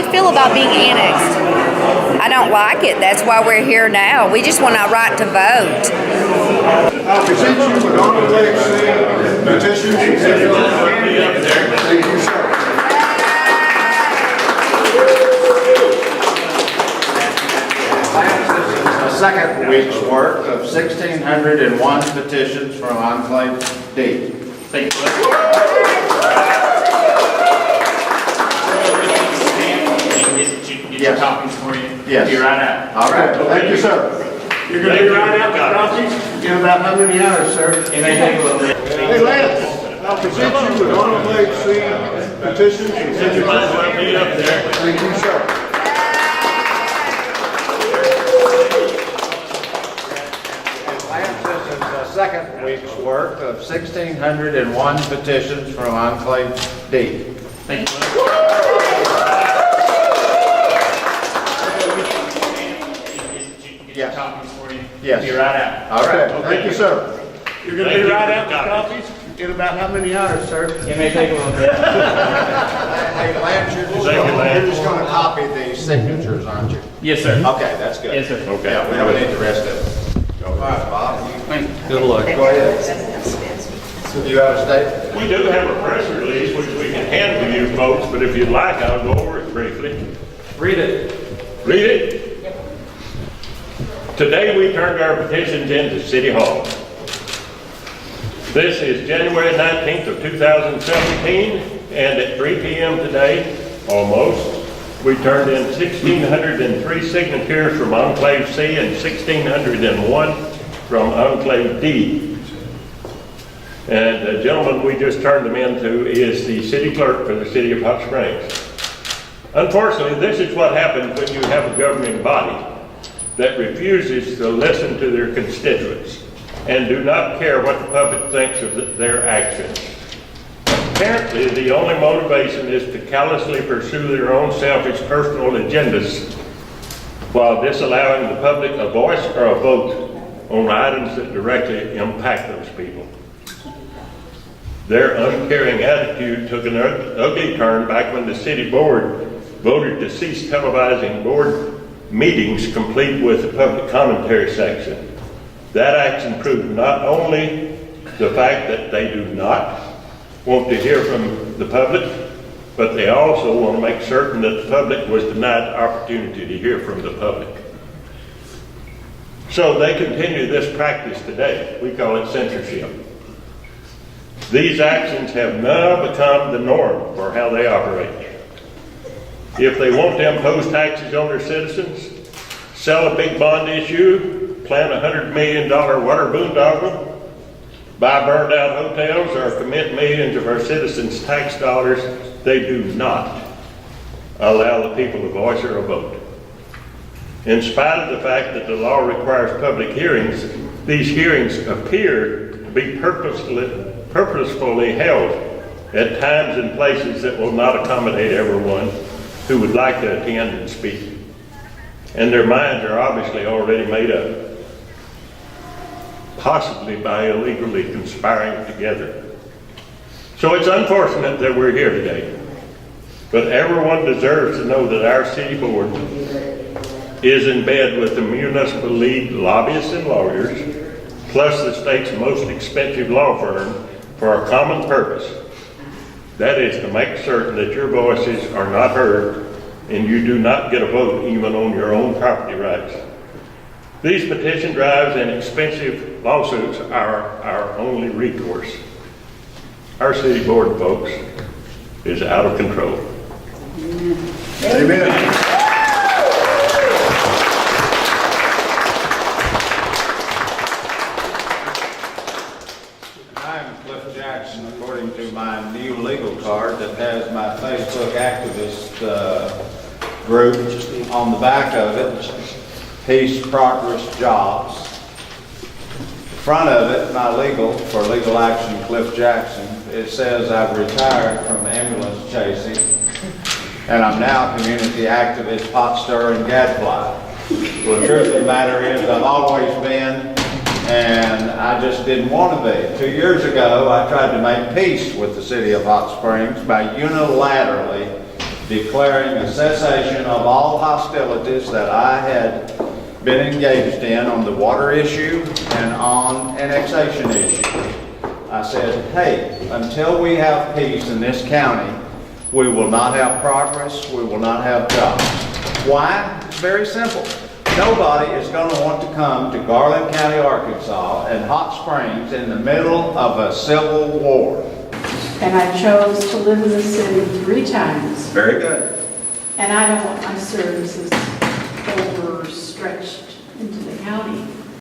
you feel about being annexed? I don't like it. That's why we're here now. We just want our right to vote. I'll present you with honorary petitions. Thank you, sir. A second week's work of 1,601 petitions from Enclave D. Thank you. Get copies for you. Yes. Be right out. All right. Thank you, sir. You're going to be right out the copies in about how many hours, sir? It may take a little bit. Hey, Lance, I'll present you with honorary petitions. You might as well be up there. Thank you, sir. This is the second week's work of 1,601 petitions from Enclave D. Thank you. Get copies for you. Yes. Be right out. All right. Thank you, sir. You're going to be right out the copies in about how many hours, sir? It may take a little bit. Hey, Lance, you're just going to copy these signatures, aren't you? Yes, sir. Okay, that's good. Yes, sir. Okay, yeah, we don't need the rest of it. All right, Bob. Good luck. Go ahead. You have a statement? We do have a press release which we can hand to you folks, but if you'd like, I'll go over it briefly. Read it. Read it. Today we turned our petitions into City Hall. This is January 19th of 2017, and at 3 p.m. today, almost, we turned in 1,603 signatures from Enclave C and 1,601 from Enclave D. And the gentleman we just turned them into is the city clerk for the city of Hot Springs. Unfortunately, this is what happens when you have a governing body that refuses to listen to their constituents and do not care what the public thinks of their actions. Apparently, the only motivation is to callously pursue their own selfish personal agendas while disallowing the public a voice or a vote on items that directly impact those people. Their uncaring attitude took an ugly turn back when the city board voted to cease televising board meetings complete with the public commentary section. That action proved not only the fact that they do not want to hear from the public, but they also want to make certain that the public was denied the opportunity to hear from the public. So they continue this practice today. We call it censorship. These actions have now become the norm for how they operate. If they want to impose taxes on their citizens, sell a big bond issue, plant $100 million water boondoggle, buy burned out hotels, or commit millions of our citizens' tax dollars, they do not allow the people a voice or a vote. In spite of the fact that the law requires public hearings, these hearings appear to be purposefully held at times and places that will not accommodate everyone who would like to attend and speak. And their minds are obviously already made up, possibly by illegally conspiring together. So it's unfortunate that we're here today, but everyone deserves to know that our city board is in bed with the municipal league lobbyists and lawyers, plus the state's most expensive law firm, for a common purpose. That is to make certain that your voices are not heard and you do not get a vote even on your own property rights. These petition drives and expensive lawsuits are our only recourse. Our city board, folks, is out of control. Amen. I'm Cliff Jackson, according to my new legal card that has my Facebook activist group on the back of it, Peace, Progress, Jobs. The front of it, my legal, for legal action, Cliff Jackson, it says I've retired from ambulance chasing and I'm now community activist, pot stirrer, and gadfly. Well, the truth of the matter is I've always been, and I just didn't want to be. 2 years ago, I tried to make peace with the city of Hot Springs by unilaterally declaring a cessation of all hostilities that I had been engaged in on the water issue and on annexation issue. I said, hey, until we have peace in this county, we will not have progress, we will not have jobs. Why? It's very simple. Nobody is going to want to come to Garland County, Arkansas and Hot Springs in the middle of a civil war. And I chose to live in the city 3 times. Very good. And I don't want my services overstretched into the county.